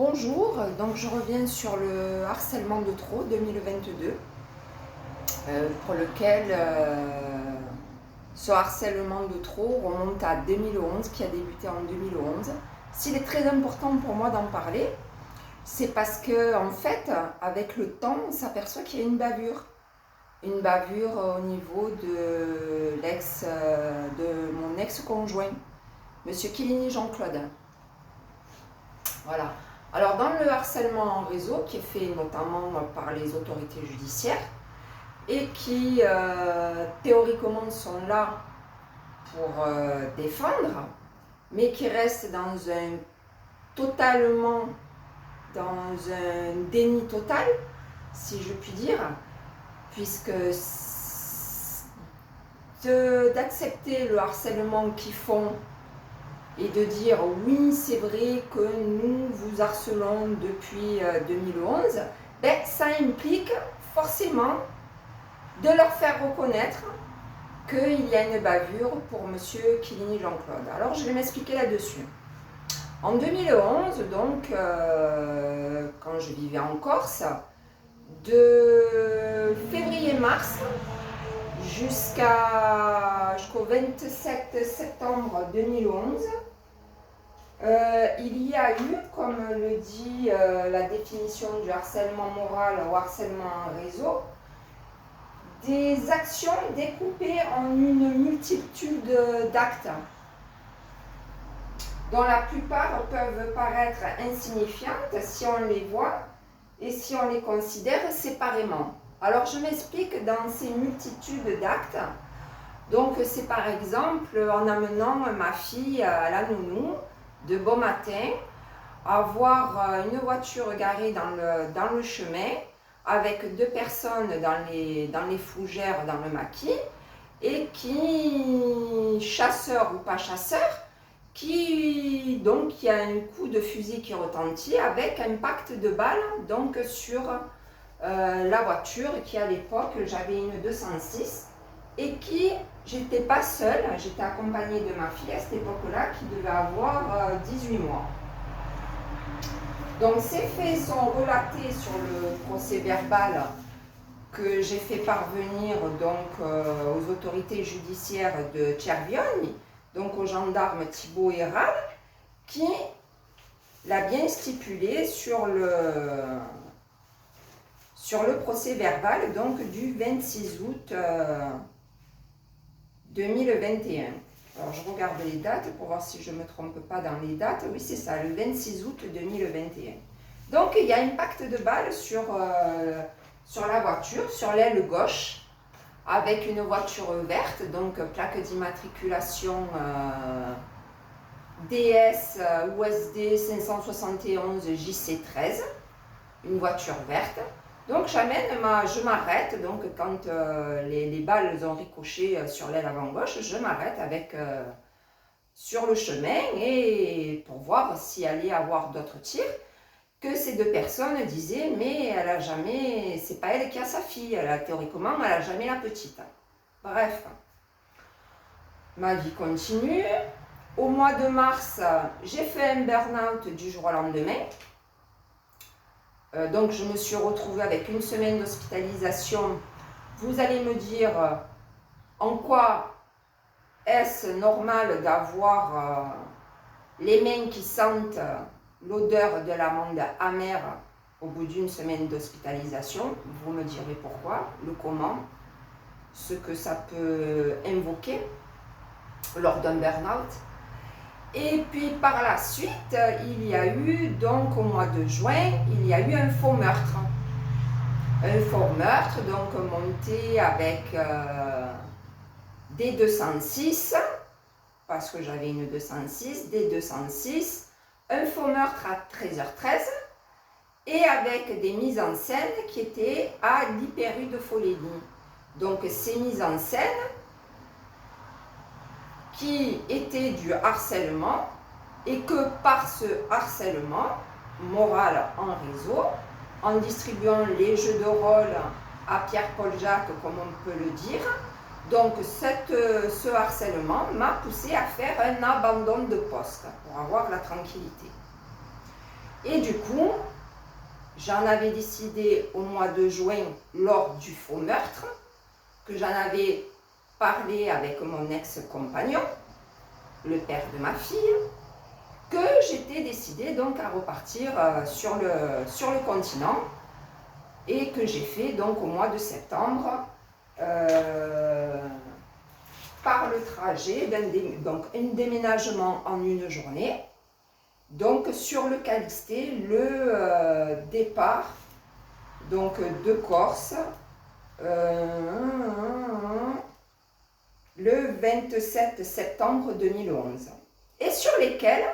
Bonjour, donc je reviens sur le harcèlement de trop 2022, pour lequel ce harcèlement de trop remonte à 2011, qui a débuté en 2011. S'il est très important pour moi d'en parler, c'est parce que en fait, avec le temps, on s'aperçoit qu'il y a une bavure au niveau de mon ex-conjoint, Monsieur Kilini Jean-Claude. Voilà. Alors, dans le harcèlement en réseau, qui est fait notamment par les autorités judiciaires et qui théoriquement sont là pour défendre, mais qui restent totalement dans un déni total, si je puis dire, puisque d'accepter le harcèlement qu'ils font et de dire oui, c'est vrai que nous vous harcelons depuis 2011, ben, ça implique forcément de leur faire reconnaître qu'il y a une bavure pour Monsieur Kilini Jean-Claude. Alors je vais m'expliquer là-dessus. En 2011, donc, quand je vivais en Corse, de février-mars jusqu'au 27 septembre 2011, il y a eu, comme le dit la définition du harcèlement moral ou harcèlement en réseau, des actions découpées en une multitude d'actes, dont la plupart peuvent paraître insignifiantes si on les voit et si on les considère séparément. Alors je m'explique dans ces multitudes d'actes. Donc c'est par exemple en amenant ma fille à la nounou de bon matin, avoir une voiture garée dans le chemin avec deux personnes dans les fougères, dans le maquis, et qui, chasseur ou pas chasseur, qui a un coup de fusil qui retentit avec impact de balle donc sur la voiture qui à l'époque, j'avais une 206 et qui, j'étais pas seule, j'étais accompagnée de ma fille à cette époque-là qui devait avoir 18 mois. Donc ces faits sont relatés sur le procès verbal que j'ai fait parvenir donc aux autorités judiciaires de Cervioni, donc au gendarme Thibaut Héral, qui l'a bien stipulé sur le procès verbal donc du 26 août 2021. Alors je regarde les dates pour voir si je ne me trompe pas dans les dates. Oui, c'est ça, le 26 août 2021. Donc il y a impact de balle sur la voiture, sur l'aile gauche, avec une voiture verte, donc plaque d'immatriculation DS USD 571 JC13, une voiture verte. Donc je m'arrête, donc quand les balles ont ricoché sur l'aile avant gauche, je m'arrête sur le chemin et pour voir s'il allait y avoir d'autres tirs, que ces deux personnes disaient mais c'est pas elle qui a sa fille, théoriquement elle n'a jamais la petite. Bref, ma vie continue. Au mois de mars, j'ai fait un burn-out du jour au lendemain. Donc je me suis retrouvée avec une semaine d'hospitalisation. Vous allez me dire en quoi est-ce normal d'avoir les mains qui sentent l'odeur de l'amande amère au bout d'une semaine d'hospitalisation. Vous me direz pourquoi, le comment, ce que ça peut invoquer lors d'un burn-out. Et puis par la suite, il y a eu, donc au mois de juin, il y a eu un faux meurtre. Un faux meurtre, donc monté avec des 206, parce que j'avais une 206, des 206, un faux meurtre à 13h13, et avec des mises en scène qui étaient à l'hyper-rue de Folénie. Donc ces mises en scène qui était du harcèlement et que par ce harcèlement moral en réseau, en distribuant les jeux de rôle à Pierre-Paul Jacques, comme on peut le dire, donc ce harcèlement m'a poussé à faire un abandon de poste pour avoir la tranquillité. Et du coup, j'en avais décidé au mois de juin lors du faux meurtre, que j'en avais parlé avec mon ex-compagnon, le père de ma fille, que j'étais décidée donc à repartir sur le continent et que j'ai fait donc au mois de septembre par le trajet, donc un déménagement en une journée. Donc sur le Calixté, le départ donc de Corse le 27 septembre 2011 et sur lesquels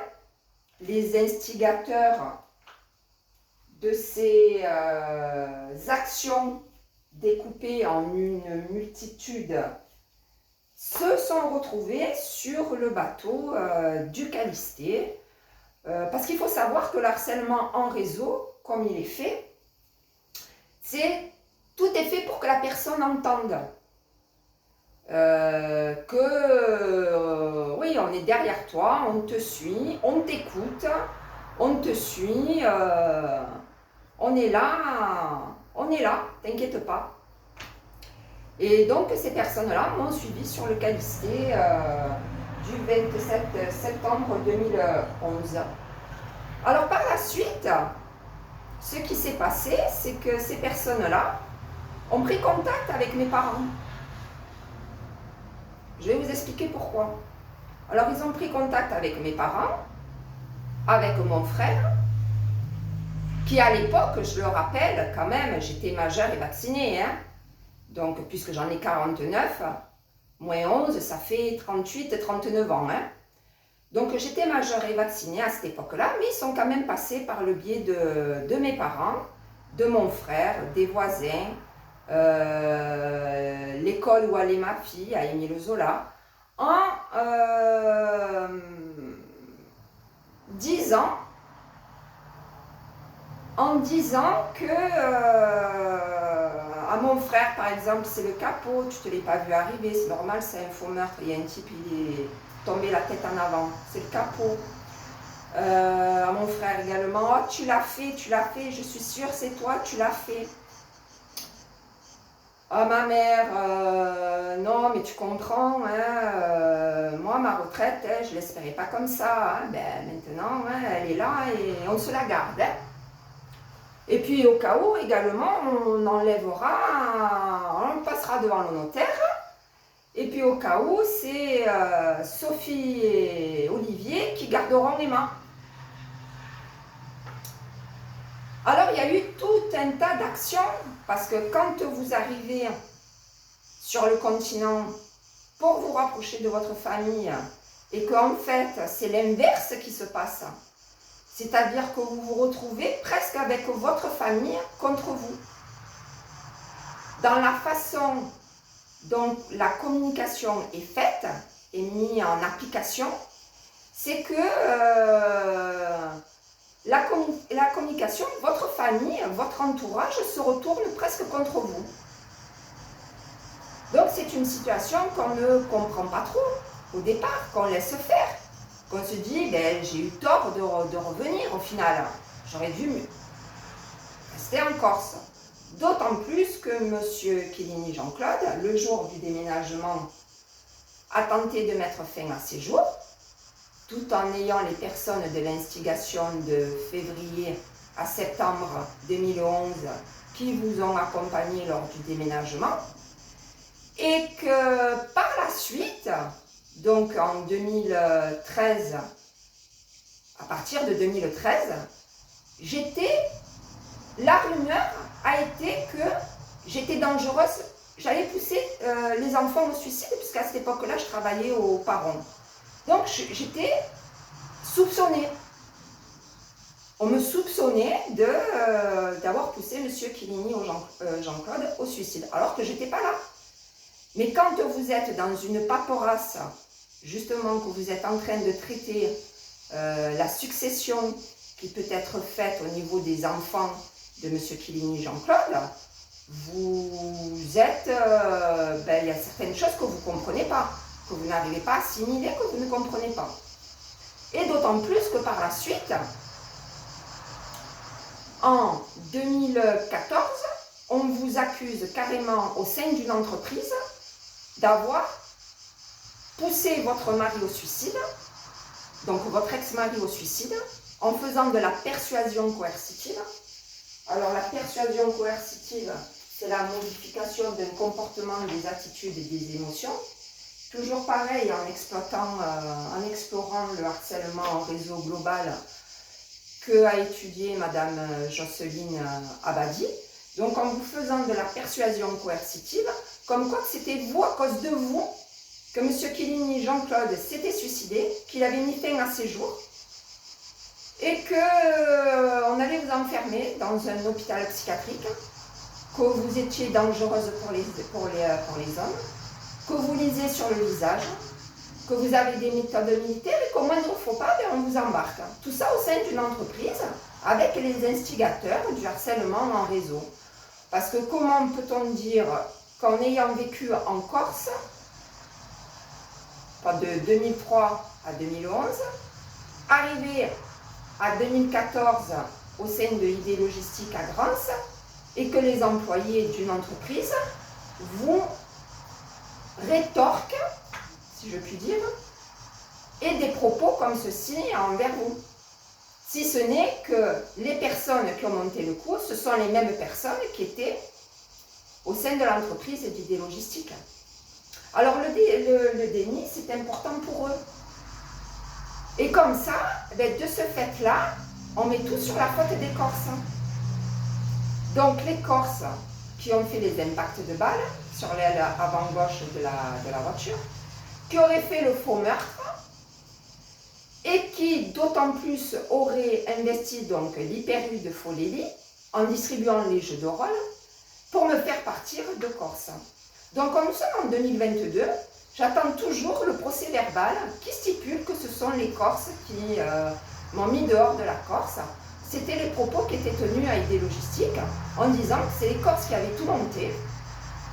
les instigateurs de ces actions découpées en une multitude se sont retrouvés sur le bateau du Calixté. Parce qu'il faut savoir que le harcèlement en réseau, comme il est fait, tout est fait pour que la personne entende oui, on est derrière toi, on te suit, on t'écoute, on te suit, on est là, t'inquiète pas. Et donc ces personnes-là m'ont suivi sur le Calixté du 27 septembre 2011. Alors par la suite, ce qui s'est passé, c'est que ces personnes-là ont pris contact avec mes parents. Je vais vous expliquer pourquoi. Alors ils ont pris contact avec mes parents, avec mon frère, qui à l'époque, je le rappelle quand même, j'étais majeure et vaccinée. Hein. Donc puisque j'en ai 49, moins 11, ça fait 38, 39 ans. Hein. Donc j'étais majeure et vaccinée à cette époque-là, mais ils sont quand même passés par le biais de mes parents, de mon frère, des voisins, l'école où allait ma fille, à Émile Zola, en disant que à mon frère par exemple, c'est le capot, tu te l'es pas vu arriver, c'est normal, c'est un faux meurtre, il y a un type, il est tombé la tête en avant, c'est le capot. À mon frère également, oh, tu l'as fait, je suis sûre c'est toi, tu l'as fait. Ah ma mère, non mais tu comprends, hein, moi ma retraite, hein, je ne l'espérais pas comme ça, hein, ben, maintenant hein, elle est là et on se la garde. Hein. Et puis au cas où également on enlèvera, on passera devant le notaire, et puis au cas où c'est Sophie et Olivier qui garderont les mains. Alors il y a eu tout un tas d'actions, parce que quand vous arrivez sur le continent pour vous rapprocher de votre famille, et qu'en fait c'est l'inverse qui se passe, c'est-à-dire que vous vous retrouvez presque avec votre famille contre vous. Dans la façon dont la communication est faite et mise en application, c'est que la communication, votre famille, votre entourage se retourne presque contre vous. Donc c'est une situation qu'on ne comprend pas trop au départ, qu'on laisse faire, qu'on se dit ben, j'ai eu tort de revenir au final, j'aurais dû rester en Corse. D'autant plus que M. Chiellini Jean-Claude, le jour du déménagement, a tenté de mettre fin à ses jours, tout en ayant les personnes de l'instigation de février à septembre 2011 qui vous ont accompagné lors du déménagement, et que par la suite, donc en 2013, à partir de 2013, la rumeur a été que j'étais dangereuse, j'allais pousser les enfants au suicide, puisqu'à cette époque-là, je travaillais au Paron. Donc j'étais soupçonnée. On me soupçonnait d'avoir poussé M. Chiellini Jean-Claude au suicide, alors que je n'étais pas là. Mais quand vous êtes dans une paperasse, justement que vous êtes en train de traiter la succession qui peut être faite au niveau des enfants de M. Chiellini Jean-Claude, vous êtes, il y a certaines choses que vous ne comprenez pas, que vous n'arrivez pas à assimiler, que vous ne comprenez pas. Et d'autant plus que par la suite, en 2014, on vous accuse carrément au sein d'une entreprise d'avoir poussé votre mari au suicide, donc votre ex-mari au suicide, en faisant de la persuasion coercitive. Alors la persuasion coercitive, c'est la modification d'un comportement, des attitudes et des émotions. Toujours pareil, en explorant le harcèlement en réseau global qu'a étudié Madame Jocelyne Abadi. Donc en vous faisant de la persuasion coercitive, comme quoi c'était vous, à cause de vous, que M. Killigny Jean-Claude s'était suicidé, qu'il avait mis fin à ses jours, et qu'on allait vous enfermer dans un hôpital psychiatrique, que vous étiez dangereuse pour les hommes, que vous lisez sur le visage, que vous avez des méthodes militaires et qu'au moindre faux pas, on vous embarque. Tout ça au sein d'une entreprise avec les instigateurs du harcèlement en réseau. Parce que comment peut-on dire qu'en ayant vécu en Corse, de 2003 à 2011, arrivé à 2014 au sein de ID Logistique à Grance, et que les employés d'une entreprise vous rétorquent, si je puis dire, et des propos comme ceci envers vous. Si ce n'est que les personnes qui ont monté le coup, ce sont les mêmes personnes qui étaient au sein de l'entreprise d'ID Logistique. Alors le déni, c'est important pour eux. Et comme ça, de ce fait-là, on met tout sur la faute des Corses. Donc les Corses qui ont fait les impacts de balles sur l'aile avant-gauche de la voiture, qui auraient fait le faux meurtre et qui d'autant plus auraient investi donc l'hyper-U de Folélie en distribuant les jeux de rôle pour me faire partir de Corse. Donc comme nous sommes en 2022, j'attends toujours le procès verbal qui stipule que ce sont les Corses qui m'ont mis dehors de la Corse. C'était les propos qui étaient tenus à ID Logistique en disant que c'est les Corses qui avaient tout monté.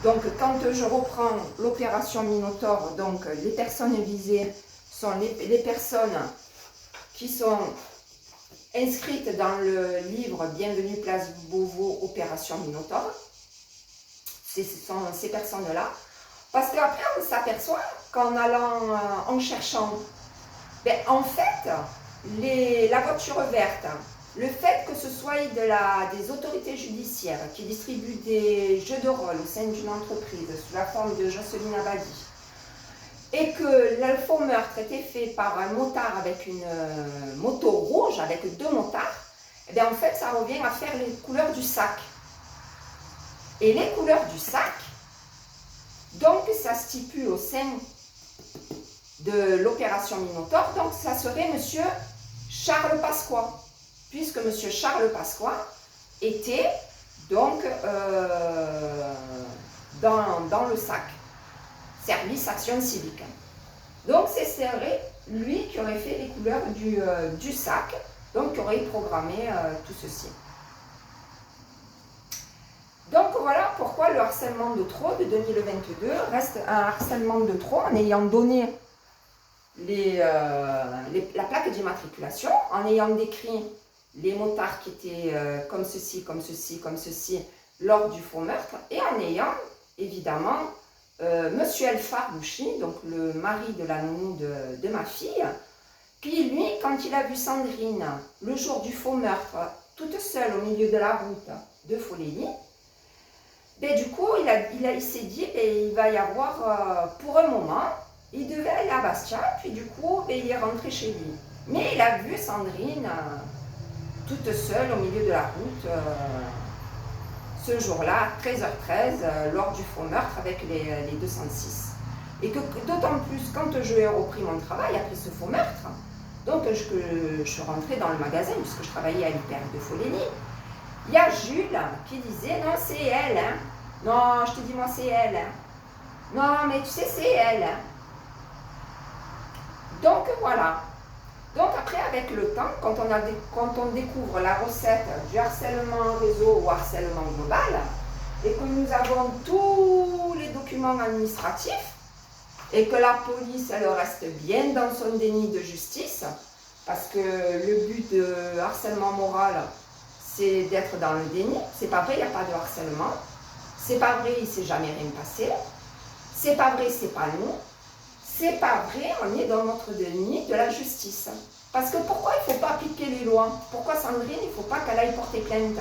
Donc quand je reprends l'opération Minotaure, donc les personnes visées sont les personnes qui sont inscrites dans le livre Bienvenue Place Beauvau, Opération Minotaure. Ce sont ces personnes-là. Parce qu'après on s'aperçoit qu'en allant, en cherchant, en fait, la voiture verte, le fait que ce soit des autorités judiciaires qui distribuent des jeux de rôle au sein d'une entreprise sous la forme de Jocelyne Abadi et que le faux meurtre était fait par un motard avec une moto rouge, avec deux motards, et bien en fait ça revient à faire les couleurs du sac. Et les couleurs du sac, donc ça stipule au sein de l'opération Minotaure, donc ça serait Monsieur Charles Pasqua. Puisque M. Charles Pasqua était donc dans le SAC, Service Action Civique. Donc c'est lui qui aurait fait les couleurs du SAC, donc qui aurait programmé tout ceci. Donc voilà pourquoi le harcèlement de trop de 2022 reste un harcèlement de trop en ayant donné la plaque d'immatriculation, en ayant décrit les motards qui étaient comme ceci, comme ceci, comme ceci, lors du faux meurtre, et en ayant, évidemment, Monsieur El Farouchi, donc le mari de la nounou de ma fille, qui, lui, quand il a vu Sandrine, le jour du faux meurtre, toute seule au milieu de la route de Folélie, du coup, il s'est dit, il va y avoir, pour un moment, il devait aller à Bastia, puis du coup, il est rentré chez lui. Mais il a vu Sandrine toute seule au milieu de la route ce jour-là, 13h13, lors du faux meurtre avec les 206. Et que d'autant plus, quand je ai repris mon travail après ce faux meurtre, donc je suis rentrée dans le magasin, puisque je travaillais à l'hyper de Folélie, il y a Jules qui disait « Non, c'est elle, hein. Non, je te dis, moi, c'est elle, hein. Non, mais tu sais, c'est elle, hein. » Donc voilà. Donc après, avec le temps, quand on découvre la recette du harcèlement réseau ou harcèlement global, et que nous avons tous les documents administratifs, et que la police, elle reste bien dans son déni de justice, parce que le but de harcèlement moral, c'est d'être dans le déni. C'est pas vrai, il n'y a pas de harcèlement. C'est pas vrai, il ne s'est jamais rien passé. C'est pas vrai, c'est pas nous. C'est pas vrai, on est dans notre déni de la justice. Parce que pourquoi il ne faut pas appliquer les lois? Pourquoi Sandrine, il ne faut pas qu'elle aille porter plainte?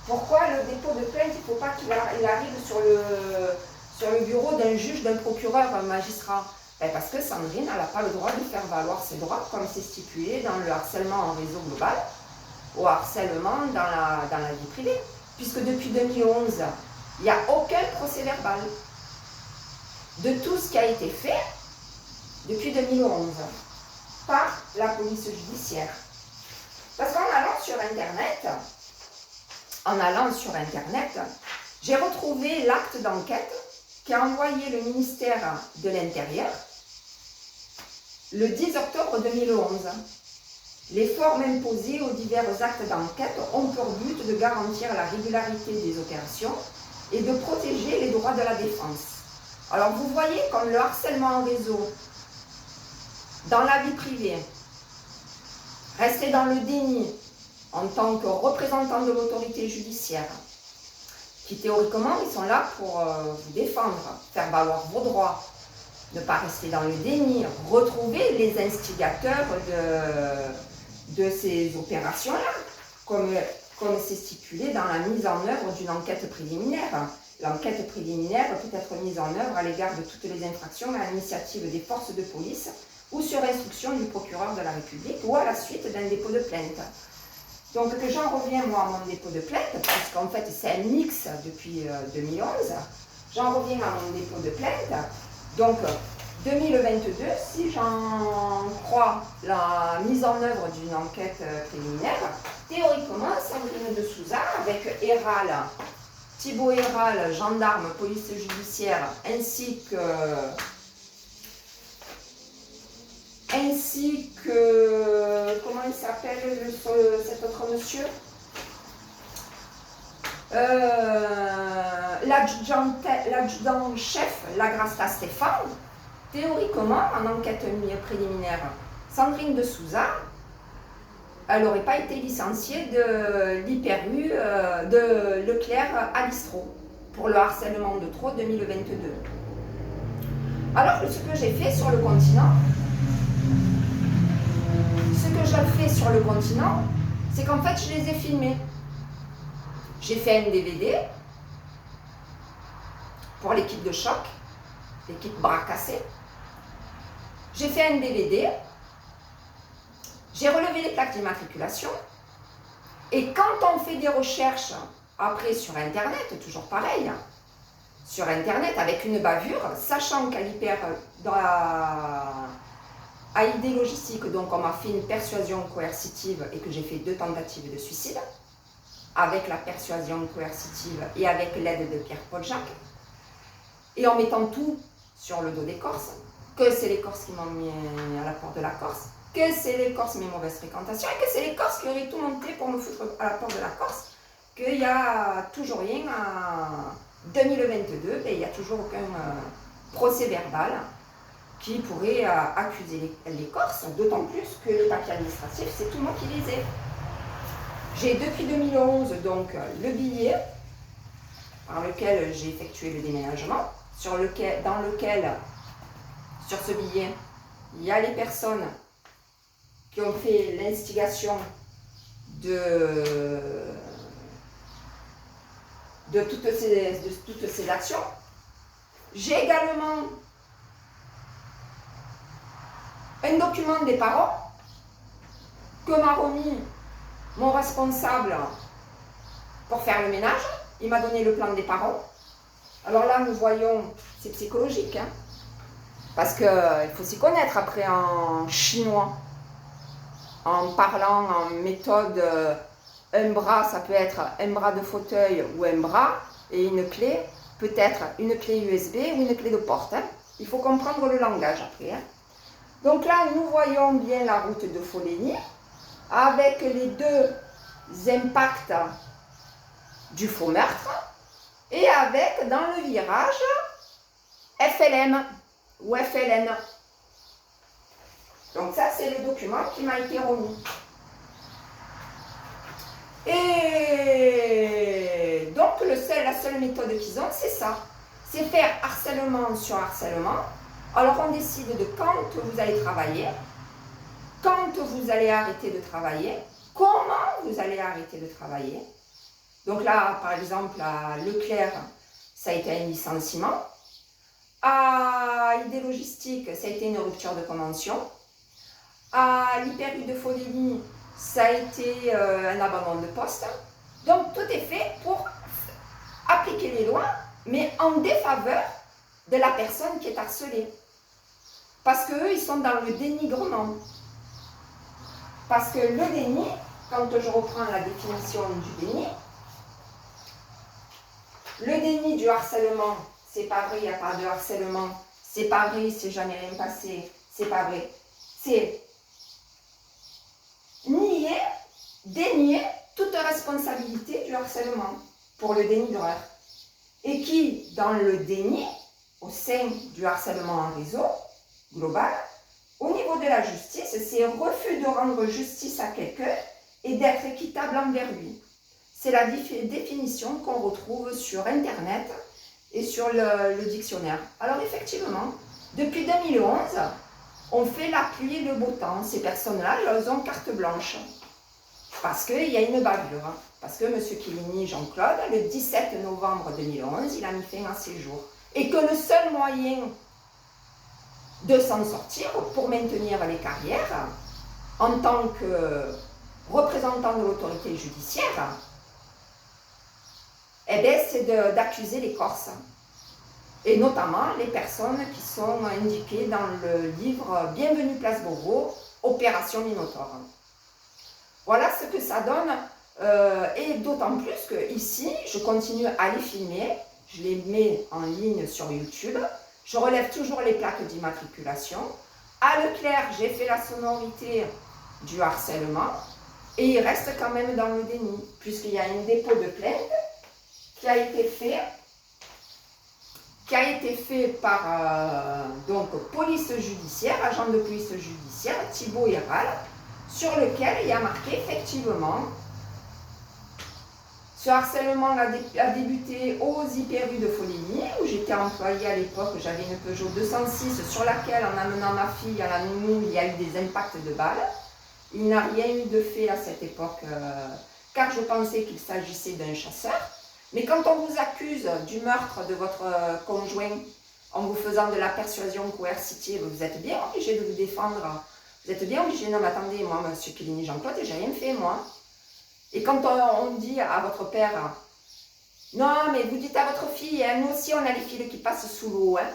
Pourquoi le dépôt de plainte, il ne faut pas qu'il arrive sur le bureau d'un juge, d'un procureur, un magistrat? Ben parce que Sandrine, elle n'a pas le droit de faire valoir ses droits, comme c'est stipulé dans le harcèlement en réseau global, au harcèlement dans la vie privée. Puisque depuis 2011, il n'y a aucun procès verbal de tout ce qui a été fait depuis 2011 par la police judiciaire. Parce qu'en allant sur Internet, j'ai retrouvé l'acte d'enquête qu'a envoyé le ministère de l'Intérieur le 10 octobre 2011. Les formes imposées aux divers actes d'enquête ont pour but de garantir la régularité des opérations et de protéger les droits de la défense. Alors vous voyez comme le harcèlement en réseau, dans la vie privée, rester dans le déni en tant que représentant de l'autorité judiciaire, qui théoriquement ils sont là pour vous défendre, faire valoir vos droits, ne pas rester dans le déni, retrouver les instigateurs de ces opérations-là, comme c'est stipulé dans la mise en œuvre d'une enquête préliminaire. L'enquête préliminaire peut être mise en œuvre à l'égard de toutes les infractions à l'initiative des forces de police ou sur instruction du procureur de la République ou à la suite d'un dépôt de plainte. Donc que j'en reviens moi à mon dépôt de plainte, puisqu'en fait c'est un mix depuis 2011, j'en reviens à mon dépôt de plainte. Donc 2022, si j'en crois la mise en œuvre d'une enquête préliminaire, théoriquement Sandrine de Souza avec Héral, Thibaut Héral, gendarme, police judiciaire, ainsi que comment il s'appelle cet autre monsieur, l'adjudant-chef Lagrasta Stéphane, théoriquement, en enquête préliminaire, Sandrine de Souza, elle n'aurait pas été licenciée de l'IPERU de Leclerc à Listro pour le harcèlement de trop 2022. Alors, ce que j'ai fait sur le continent, c'est qu'en fait, je les ai filmés. J'ai fait un DVD pour l'équipe de choc, l'équipe bras cassés. J'ai fait un DVD, j'ai relevé les plaques d'immatriculation, et quand on fait des recherches après sur Internet, toujours pareil, sur Internet avec une bavure, sachant qu'à l'hyper, à ID Logistique, donc on m'a fait une persuasion coercitive et que j'ai fait 2 tentatives de suicide, avec la persuasion coercitive et avec l'aide de Pierre-Paul Jacques, et en mettant tout sur le dos des Corses, que c'est les Corses qui m'ont mis à la porte de la Corse, que c'est les Corses mes mauvaises fréquentations, et que c'est les Corses qui auraient tout monté pour me foutre à la porte de la Corse, qu'il n'y a toujours rien à 2022, et il n'y a toujours aucun procès verbal qui pourrait accuser les Corses, d'autant plus que les papiers administratifs, c'est tout moi qui les ai. J'ai depuis 2011 donc le billet par lequel j'ai effectué le déménagement, sur ce billet, il y a les personnes qui ont fait l'instigation de toutes ces actions. J'ai également un document des parents que m'a remis mon responsable pour faire le ménage. Il m'a donné le plan des parents. Alors là, nous voyons, c'est psychologique, hein, parce qu'il faut s'y connaître après en chinois, en parlant en méthode, un bras, ça peut être un bras de fauteuil ou un bras, et une clé, peut-être une clé USB ou une clé de porte. Hein. Il faut comprendre le langage après. Hein. Donc là, nous voyons bien la route de Foligny, avec les 2 impacts du faux meurtre, et avec dans le virage FLM ou FLN. Donc ça, c'est le document qui m'a été remis. Donc la seule méthode qu'ils ont, c'est ça. C'est faire harcèlement sur harcèlement. Alors on décide de quand vous allez travailler, quand vous allez arrêter de travailler, comment vous allez arrêter de travailler. Donc là, par exemple, à Leclerc, ça a été un licenciement. À ID Logistique, ça a été une rupture de convention. À l'Hyper-U de Folélie, ça a été un abandon de poste. Donc tout est fait pour appliquer les lois, mais en défaveur de la personne qui est harcelée. Parce qu'eux, ils sont dans le dénigrement. Parce que le déni, quand je reprends la définition du déni, le déni du harcèlement, c'est pas vrai, il n'y a pas de harcèlement, c'est pas vrai, c'est jamais rien passé, c'est pas vrai. C'est nier, dénier toute responsabilité du harcèlement pour le dénigreur. Et qui, dans le déni, au sein du harcèlement en réseau global, au niveau de la justice, c'est un refus de rendre justice à quelqu'un et d'être équitable envers lui. C'est la définition qu'on retrouve sur Internet et sur le dictionnaire. Alors effectivement, depuis 2011, on fait la pluie et le beau temps. Ces personnes-là, elles ont carte blanche. Parce qu'il y a une bavure. Parce que M. Chiellini Jean-Claude, le 17 novembre 2011, il a mis fin à ses jours. Et que le seul moyen de s'en sortir pour maintenir les carrières, en tant que représentant de l'autorité judiciaire, eh bien, c'est d'accuser les Corses. Et notamment les personnes qui sont indiquées dans le livre Bienvenue Place Beauvau, Opération Minotaure. Voilà ce que ça donne, et d'autant plus que ici, je continue à les filmer, je les mets en ligne sur YouTube, je relève toujours les plaques d'immatriculation. À Leclerc, j'ai fait la sonorité du harcèlement, et il reste quand même dans le déni, puisqu'il y a un dépôt de plainte qui a été fait par donc police judiciaire, agent de police judiciaire, Thibaut Héral, sur lequel il y a marqué effectivement ce harcèlement a débuté aux Hyper-U de Foligny, où j'étais employée à l'époque, j'avais une Peugeot 206 sur laquelle, en amenant ma fille à la nounou, il y a eu des impacts de balles. Il n'a rien eu de fait à cette époque, car je pensais qu'il s'agissait d'un chasseur. Mais quand on vous accuse du meurtre de votre conjoint, en vous faisant de la persuasion coercitive, vous êtes bien obligé de vous défendre. Vous êtes bien obligé, non mais attendez, moi, M. Chiellini Jean-Claude, j'ai rien fait, moi. Et quand on dit à votre père, non mais vous dites à votre fille, hein, nous aussi on a les filles qui passent sous l'eau, hein.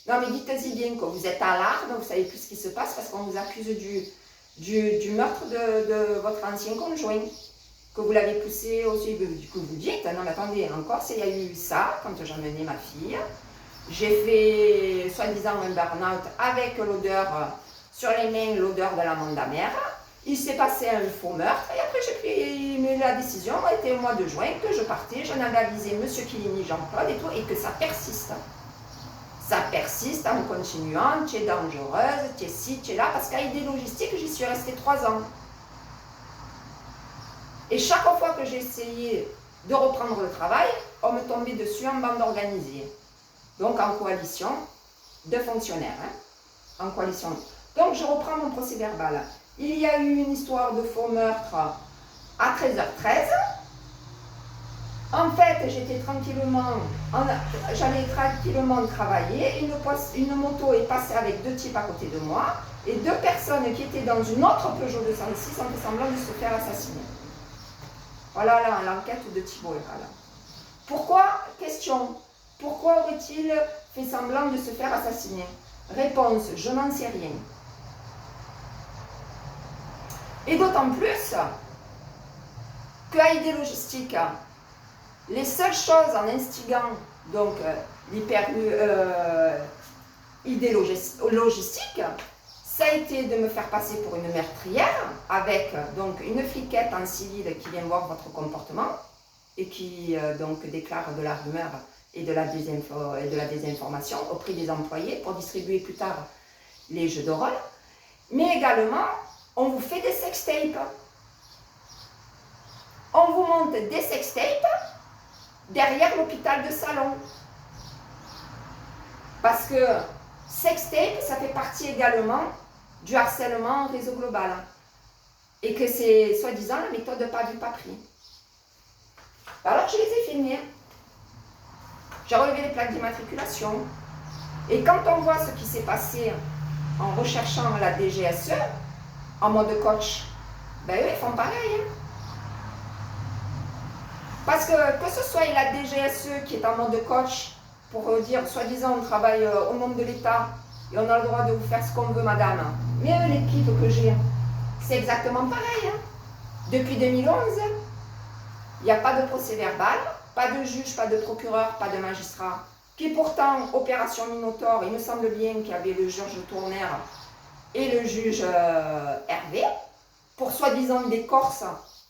Non mais dites-y bien que vous êtes à l'arme, vous savez plus ce qui se passe parce qu'on vous accuse du meurtre de votre ancien conjoint, que vous l'avez poussé aussi, que vous dites, non mais attendez, en Corse il y a eu ça, quand j'ai emmené ma fille, j'ai fait soi-disant un burn-out avec l'odeur sur les mains, l'odeur de l'amande amère. Il s'est passé un faux meurtre et après j'ai pris, mais la décision a été au mois de juin que je partais, j'en avais avisé M. Chiellini Jean-Claude et tout, et que ça persiste. Ça persiste en continuant, tu es dangereuse, tu es ci, tu es là, parce qu'à ID Logistique, j'y suis restée 3 ans. Et chaque fois que j'ai essayé de reprendre le travail, on me tombait dessus en bande organisée. Donc en coalition de fonctionnaires. Hein, en coalition. Donc je reprends mon procès verbal. Il y a eu une histoire de faux meurtre à 13h13. En fait, j'allais tranquillement travailler. Une moto est passée avec 2 types à côté de moi. Et 2 personnes qui étaient dans une autre Peugeot 206 ont fait semblant de se faire assassiner. Voilà l'enquête de Thibaut Héral. Pourquoi? Question. Pourquoi aurait-il fait semblant de se faire assassiner? Réponse, je n'en sais rien. Et d'autant plus qu'à ID Logistique, les seules choses en instigant donc ID Logistique, ça a été de me faire passer pour une meurtrière avec donc une fliquette en civil qui vient voir votre comportement et qui donc déclare de la rumeur et de la désinformation auprès des employés pour distribuer plus tard les jeux de rôle. Mais également, on vous fait des sextapes. On vous monte des sextapes derrière l'hôpital de Salon. Parce que sextape, ça fait partie également du harcèlement en réseau global. Et que c'est soi-disant la méthode pas vu, pas pris. Alors je les ai filmés. J'ai relevé les plaques d'immatriculation. Et quand on voit ce qui s'est passé en recherchant la DGSE, en mode coach, ben eux, ils font pareil. Hein. Parce que ce soit la DGSE qui est en mode coach, pour dire, soi-disant, on travaille au nom de l'État, et on a le droit de vous faire ce qu'on veut, madame. Mais eux, l'équipe que j'ai, c'est exactement pareil. Hein. Depuis 2011, il n'y a pas de procès verbal, pas de juge, pas de procureur, pas de magistrat. Qui pourtant, opération Minotaure, il me semble bien qu'il y avait le juge Tourner et le juge Hervé, pour soi-disant des Corses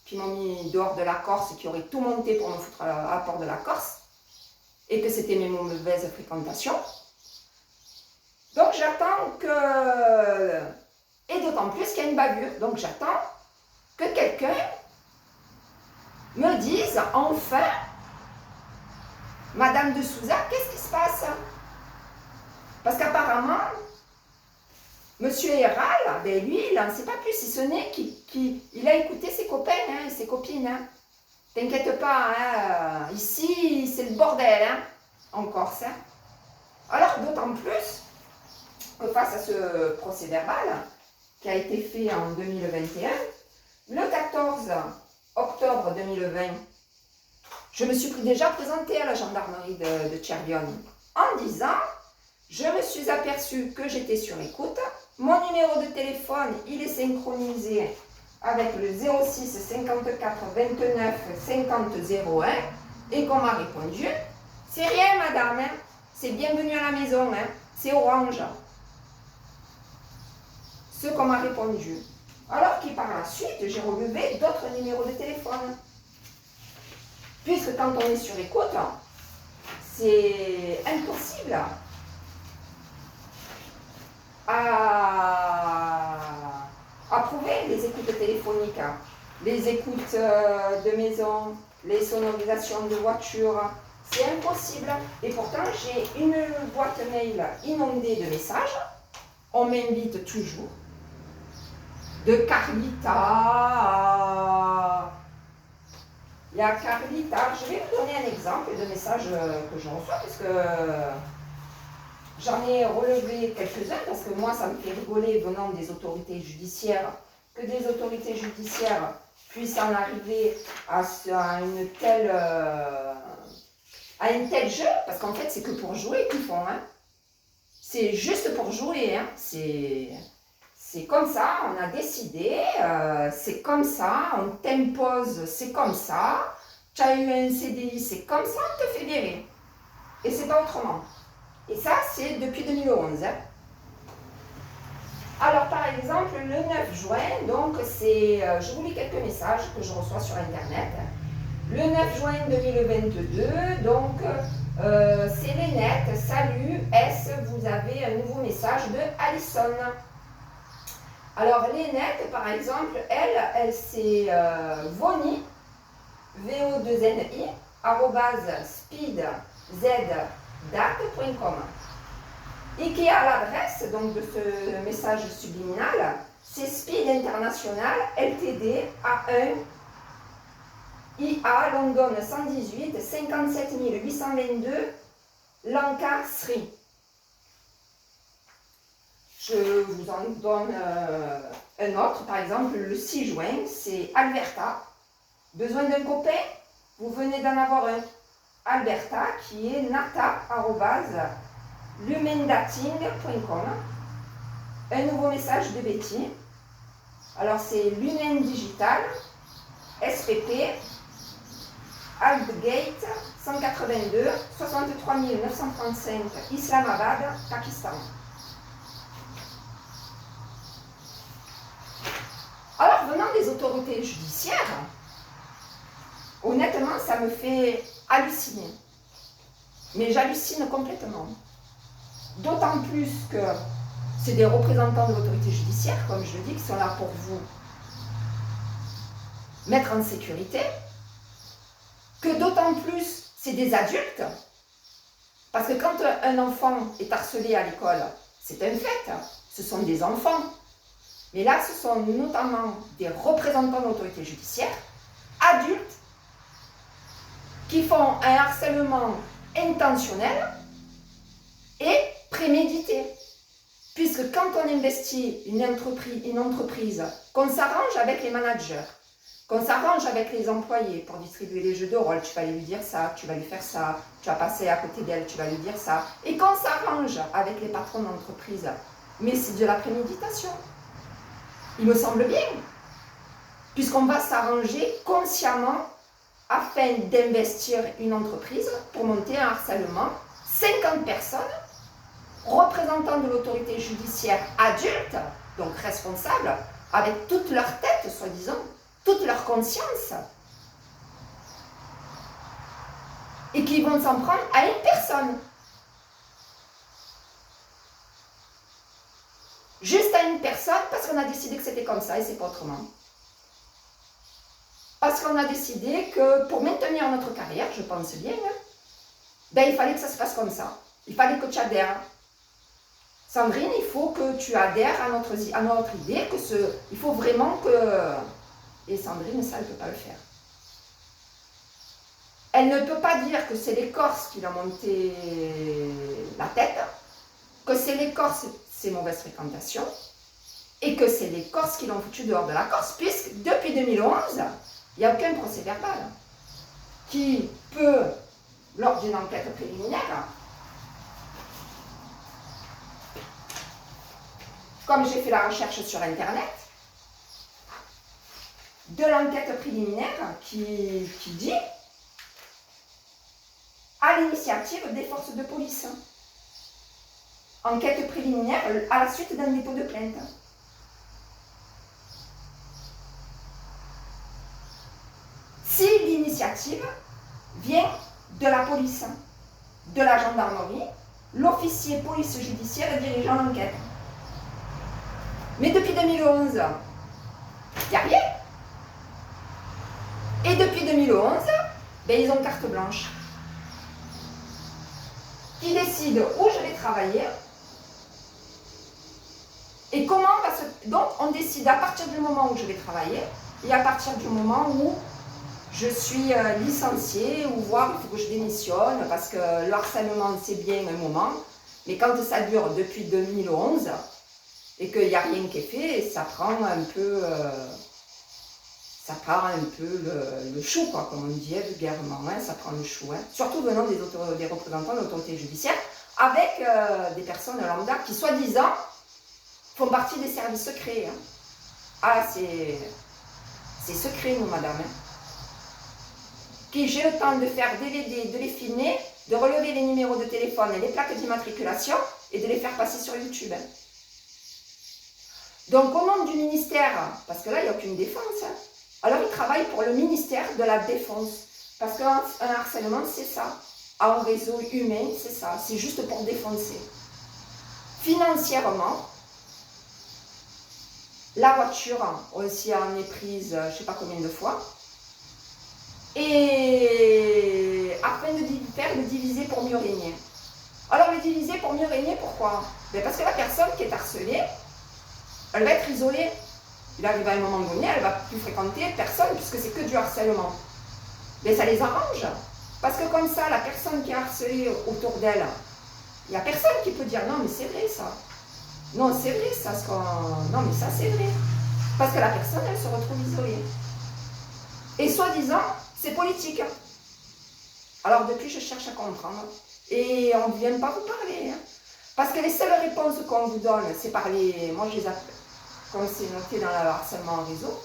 qui m'ont mis dehors de la Corse et qui auraient tout monté pour me foutre à la porte de la Corse, et que c'était mes mauvaises fréquentations. Donc j'attends que... Et d'autant plus qu'il y a une bavure. Donc j'attends que quelqu'un me dise enfin, Madame de Souza, qu'est-ce qui se passe? Parce qu'apparemment, Monsieur Héral, ben lui, il n'en sait pas plus, si ce n'est qu'il a écouté ses copains et ses copines. Hein. T'inquiète pas, hein, ici, c'est le bordel hein, en Corse. Hein. Alors, d'autant plus que face à ce procès verbal qui a été fait en 2021, le 14 octobre 2020, je me suis déjà présentée à la gendarmerie de Tchervion en disant, je me suis aperçue que j'étais sur écoute, mon numéro de téléphone, il est synchronisé avec le 06 54 29 50 01 et qu'on m'a répondu, c'est rien madame, hein, c'est bienvenue à la maison, hein, c'est orange. Ce qu'on m'a répondu. Alors que par la suite, j'ai relevé d'autres numéros de téléphone. Puisque quand on est sur écoute, c'est impossible à prouver les écoutes téléphoniques, les écoutes de maison, les sonorisations de voiture. C'est impossible. Et pourtant, j'ai une boîte mail inondée de messages. On m'invite toujours. De Carlita. Il y a Carlita. Je vais vous donner un exemple de message que je reçois parce que j'en ai relevé quelques-uns parce que moi ça me fait rigoler venant des autorités judiciaires que des autorités judiciaires puissent en arriver à un tel jeu parce qu'en fait c'est que pour jouer qu'ils font. Hein. C'est juste pour jouer. Hein. C'est comme ça, on a décidé, c'est comme ça, on t'impose, c'est comme ça, tu as eu un CDI, c'est comme ça, on te fait virer. Et c'est pas autrement. Et ça, c'est depuis 2011. Hein. Alors, par exemple, le 9 juin, donc c'est, je vous lis quelques messages que je reçois sur Internet. Le 9 juin 2022, donc, c'est Lénette, salut, vous avez un nouveau message de Alison. Alors, Lénette, par exemple, elle c'est Voni, VO2NI, @speedzdat.com. Et qui a l'adresse donc de ce message subliminal, c'est Speed International LTD A1 IA London 118 57 822 Lanka Sri. Je vous en donne un autre, par exemple, le 6 juin, c'est Alberta. Besoin d'un copain? Vous venez d'en avoir un. Alberta, qui est nata@lumendating.com. Un nouveau message de Betty. Alors, c'est Lumen Digital, SPP, Aldgate, 182, 63 935, Islamabad, Pakistan. Alors, venant des autorités judiciaires, honnêtement, ça me fait halluciner. Mais j'hallucine complètement. D'autant plus que c'est des représentants de l'autorité judiciaire, comme je le dis, qui sont là pour vous mettre en sécurité. Que d'autant plus, c'est des adultes. Parce que quand un enfant est harcelé à l'école, c'est un fait, ce sont des enfants. Mais là, ce sont notamment des représentants de l'autorité judiciaire, adultes, qui font un harcèlement intentionnel et prémédité. Puisque quand on investit une entreprise, qu'on s'arrange avec les managers, qu'on s'arrange avec les employés pour distribuer les jeux de rôle, tu vas lui dire ça, tu vas lui faire ça, tu vas passer à côté d'elle, tu vas lui dire ça, et qu'on s'arrange avec les patrons d'entreprise, mais c'est de la préméditation. Il me semble bien, puisqu'on va s'arranger consciemment afin d'investir une entreprise pour monter un harcèlement, 50 personnes, représentants de l'autorité judiciaire adulte, donc responsables, avec toute leur tête, soi-disant, toute leur conscience, et qui vont s'en prendre à une personne. Juste à une personne, parce qu'on a décidé que c'était comme ça et c'est pas autrement. Parce qu'on a décidé que pour maintenir notre carrière, je pense bien, ben, il fallait que ça se passe comme ça. Il fallait que tu adhères. Sandrine, il faut que tu adhères à notre idée, il faut vraiment que... Et Sandrine, ça, elle ne peut pas le faire. Elle ne peut pas dire que c'est les Corses qui l'ont monté la tête, que c'est les Corses, c'est mauvaise fréquentation, et que c'est les Corses qui l'ont foutu dehors de la Corse, puisque depuis 2011, il n'y a aucun procès verbal qui peut, lors d'une enquête préliminaire, comme j'ai fait la recherche sur Internet, de l'enquête préliminaire qui dit à l'initiative des forces de police. Enquête préliminaire à la suite d'un dépôt de plainte. Si l'initiative vient de la police, de la gendarmerie, l'officier police judiciaire dirigeant l'enquête. Mais depuis 2011, il n'y a rien. Et depuis 2011, ben, ils ont carte blanche. Qui décide où je vais travailler et comment va se... Donc, on décide à partir du moment où je vais travailler et à partir du moment où je suis licenciée ou voire il faut que je démissionne parce que le harcèlement, c'est bien un moment. Mais quand ça dure depuis 2011 et qu'il n'y a rien qui est fait, ça prend un peu... le chou, quoi, comme on dit vulgairement, hein, ça prend le chou. Hein. Surtout venant des représentants de l'autorité judiciaire, avec des personnes lambda qui, soi-disant, font partie des services secrets. Hein. Ah, c'est secret, nous, madame. Hein. Qui j'ai le temps de faire DVD, de les filmer, de relever les numéros de téléphone et les plaques d'immatriculation et de les faire passer sur YouTube. Hein. Donc, au nom du ministère, parce que là, il n'y a aucune défense, hein, alors, ils travaillent pour le ministère de la Défense. Parce qu'un harcèlement, c'est ça. Un réseau humain, c'est ça. C'est juste pour défoncer. Financièrement, la voiture aussi en est prise, je ne sais pas combien de fois. Et afin de faire le diviser pour mieux régner. Alors, le diviser pour mieux régner, pourquoi? Parce que la personne qui est harcelée, elle va être isolée. Il arrive à un moment donné, elle ne va plus fréquenter personne puisque c'est que du harcèlement. Mais ça les arrange. Parce que comme ça, la personne qui est harcelée autour d'elle, il n'y a personne qui peut dire non mais c'est vrai ça. Non c'est vrai ça. Non mais ça c'est vrai. Parce que la personne, elle se retrouve isolée. Et soi-disant, c'est politique. Alors depuis, je cherche à comprendre. Et on ne vient pas vous parler. Hein. Parce que les seules réponses qu'on vous donne, c'est par les... Moi je les appelle... Comme c'est noté dans le harcèlement en réseau,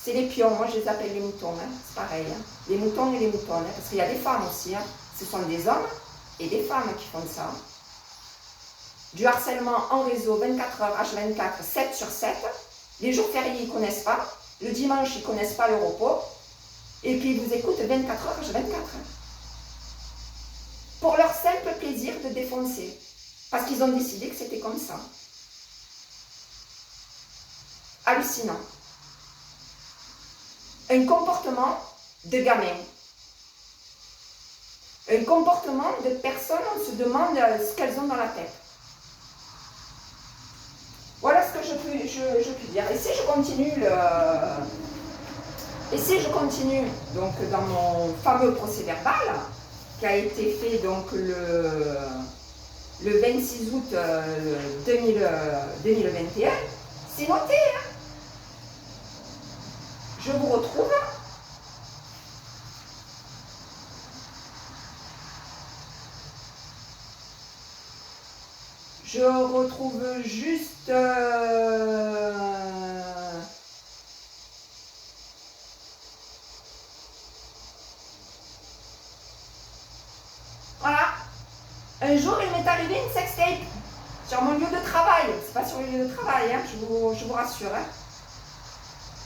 c'est les pions. Moi, je les appelle les moutons. Hein. C'est pareil. Hein. Les moutons et les moutonnes. Hein. Parce qu'il y a des femmes aussi. Hein. Ce sont des hommes et des femmes qui font ça. Du harcèlement en réseau, 24 heures, H24, 7 sur 7. Les jours fériés, ils ne connaissent pas. Le dimanche, ils ne connaissent pas le repos. Et puis, ils vous écoutent 24 heures, H24. Hein. Pour leur simple plaisir de défoncer. Parce qu'ils ont décidé que c'était comme ça. Hallucinant. Un comportement de gamin. Un comportement de personnes, on se demande ce qu'elles ont dans la tête. Voilà ce que je peux dire. Et si je continue donc dans mon fameux procès verbal qui a été fait donc le 26 août 2021, c'est noté. Hein. Je vous retrouve. Je retrouve juste... Voilà. Un jour, il m'est arrivé une sextape sur mon lieu de travail. C'est pas sur le lieu de travail, hein, je vous rassure. Hein.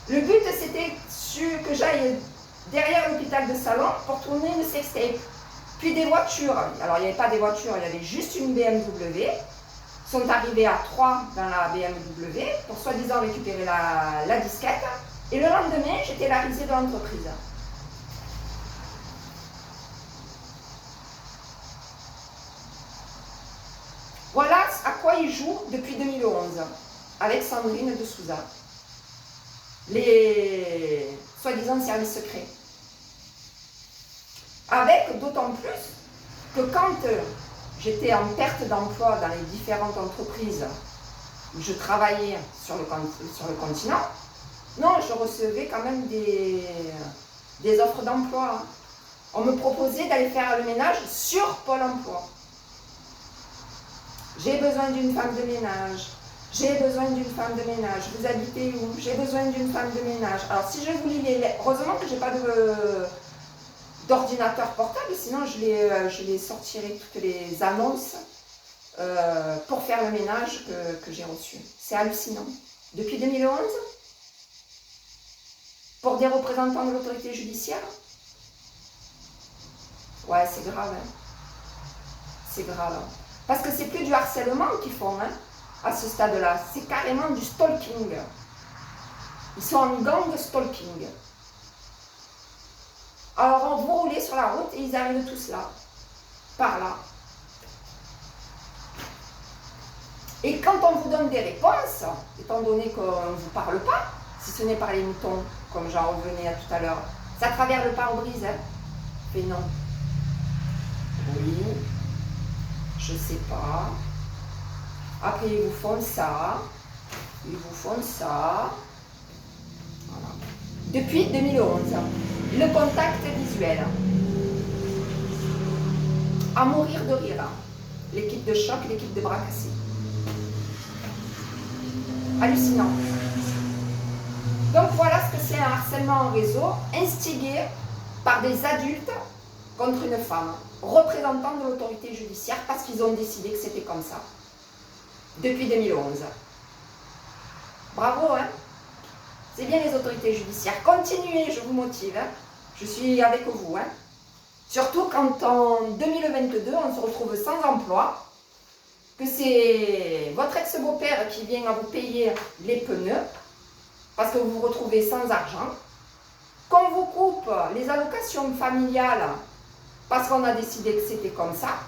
Le but, c'était que j'aille derrière l'hôpital de Salon pour tourner une sextape. Puis des voitures. Alors, il n'y avait pas des voitures, il y avait juste une BMW. Sont arrivés à 3 dans la BMW pour soi-disant récupérer la disquette. Et le lendemain, j'étais la risée de l'entreprise. Voilà à quoi ils jouent depuis 2011 avec Sandrine de Souza. Les soi-disant services secrets. Avec d'autant plus que quand j'étais en perte d'emploi dans les différentes entreprises où je travaillais sur le continent, non, je recevais quand même des offres d'emploi. On me proposait d'aller faire le ménage sur Pôle emploi. J'ai besoin d'une femme de ménage. J'ai besoin d'une femme de ménage. Vous habitez où? J'ai besoin d'une femme de ménage. Alors si je vous lis les lettres, heureusement que je n'ai pas d'ordinateur portable, sinon je les sortirai toutes les annonces pour faire le ménage que j'ai reçu. C'est hallucinant. Depuis 2011, pour des représentants de l'autorité judiciaire, ouais, c'est grave. Hein. C'est grave. Parce que c'est plus du harcèlement qu'ils font hein, à ce stade-là. C'est carrément du stalking. Ils sont en gang de stalking. Alors, vous roulez sur la route et ils arrivent tous là. Par là. Et quand on vous donne des réponses, étant donné qu'on ne vous parle pas, si ce n'est par les moutons, comme j'en revenais à tout à l'heure, ça travers le pare-brise. Hein. Mais non. Oui. Je sais pas. Après, ils vous font ça. Ils vous font ça. Voilà. Depuis 2011, le contact visuel. À mourir de rire. L'équipe de choc, l'équipe de bras cassés. Hallucinant. Donc voilà ce que c'est un harcèlement en réseau, instigé par des adultes contre une femme, représentant de l'autorité judiciaire, parce qu'ils ont décidé que c'était comme ça. Depuis 2011. Bravo, hein? C'est bien les autorités judiciaires. Continuez, je vous motive. Hein? Je suis avec vous. Hein? Surtout quand en 2022, on se retrouve sans emploi, que c'est votre ex-beau-père qui vient à vous payer les pneus, parce que vous vous retrouvez sans argent, qu'on vous coupe les allocations familiales, parce qu'on a décidé que c'était comme ça,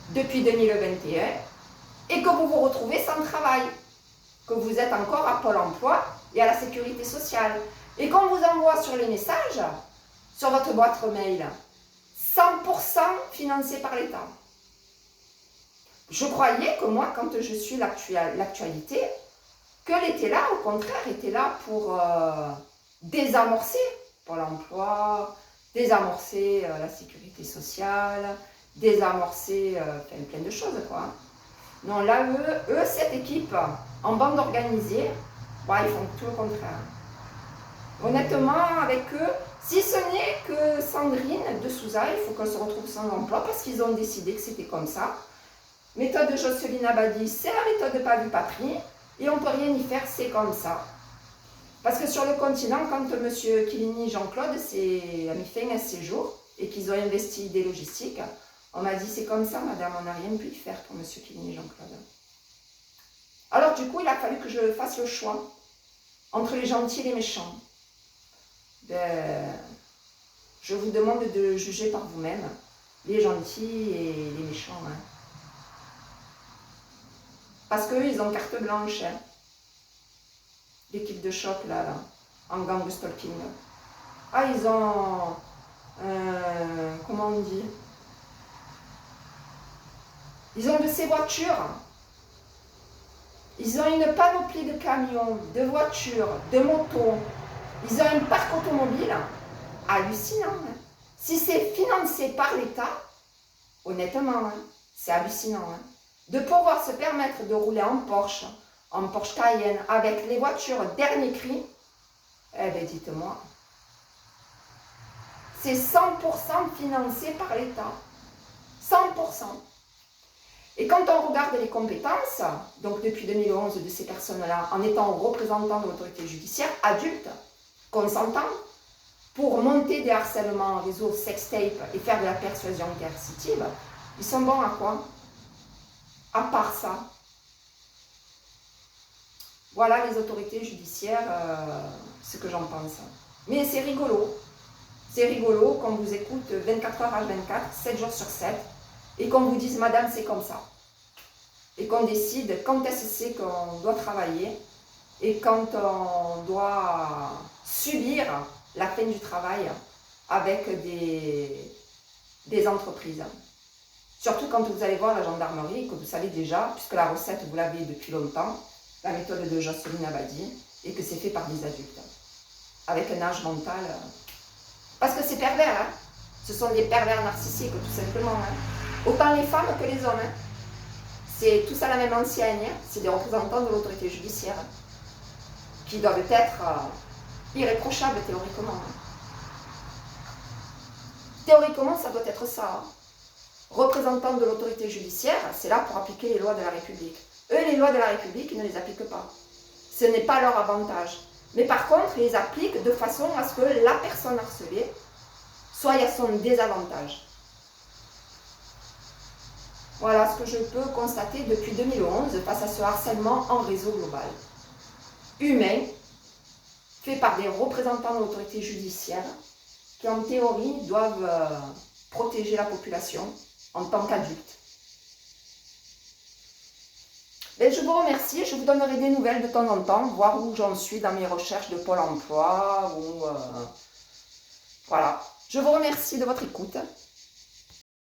depuis 2021, et que vous vous retrouvez sans travail, que vous êtes encore à Pôle emploi et à la sécurité sociale, et qu'on vous envoie sur les messages, sur votre boîte mail, 100% financé par l'État. Je croyais que moi, quand je suis l'actualité, que l'était là, au contraire, était là pour désamorcer Pôle emploi, désamorcer la sécurité sociale, désamorcer plein de choses, quoi. Non, là, eux, cette équipe, en bande organisée, bah, ils font tout le contraire. Honnêtement, avec eux, si ce n'est que Sandrine de Souza, il faut qu'elle se retrouve sans emploi parce qu'ils ont décidé que c'était comme ça. Méthode de Jocelyne Abadi, c'est la méthode de pas vu, pas pris, et on ne peut rien y faire, c'est comme ça. Parce que sur le continent, quand M. Kilini Jean-Claude a mis fin à ses jours et qu'ils ont investi des logistiques, on m'a dit c'est comme ça, madame, on n'a rien pu y faire pour M. Kilini Jean-Claude. Alors du coup, il a fallu que je fasse le choix entre les gentils et les méchants. Ben, je vous demande de juger par vous-même. les gentils et les méchants. Hein. Parce qu'eux, ils ont carte blanche. Hein. L'équipe de choc, là, en gang de stalking. Ah, ils ont... comment on dit? Ils ont de ces voitures. Ils ont une panoplie de camions, de voitures, de motos. Ils ont un parc automobile hallucinant. Hein. Si c'est financé par l'État, honnêtement, hein, c'est hallucinant. Hein. De pouvoir se permettre de rouler en Porsche Cayenne, avec les voitures dernier cri, eh bien dites-moi, c'est 100% financé par l'État. 100%. Et quand on regarde les compétences, donc depuis 2011 de ces personnes-là, en étant représentants de l'autorité judiciaire, adultes, consentants, pour monter des harcèlements en réseau sextape et faire de la persuasion coercitive, ils sont bons à quoi? À part ça. Voilà les autorités judiciaires, ce que j'en pense. Mais c'est rigolo. C'est rigolo qu'on vous écoute 24 heures à 24, 7 jours sur 7, et qu'on vous dise, madame, c'est comme ça. Et qu'on décide quand est-ce que c'est qu'on doit travailler, et quand on doit subir la fin du travail avec des entreprises. Surtout quand vous allez voir la gendarmerie, que vous savez déjà, puisque la recette, vous l'avez depuis longtemps, la méthode de Jocelyne Abadi, et que c'est fait par des adultes, avec un âge mental. Parce que c'est pervers, hein. Ce sont des pervers narcissiques, tout simplement. Hein. Autant les femmes que les hommes. Hein. C'est tous à la même enseigne, hein. C'est des représentants de l'autorité judiciaire, qui doivent être irréprochables théoriquement. Hein. Théoriquement, ça doit être ça. Hein. Représentants de l'autorité judiciaire, c'est là pour appliquer les lois de la République. Eux, les lois de la République, ils ne les appliquent pas. Ce n'est pas leur avantage. Mais par contre, ils les appliquent de façon à ce que la personne harcelée soit à son désavantage. Voilà ce que je peux constater depuis 2011 face à ce harcèlement en réseau global. Humain, fait par des représentants de l'autorité judiciaire, qui en théorie doivent protéger la population en tant qu'adultes. Je vous remercie, je vous donnerai des nouvelles de temps en temps, voir où j'en suis dans mes recherches de Pôle emploi. Voilà. Je vous remercie de votre écoute.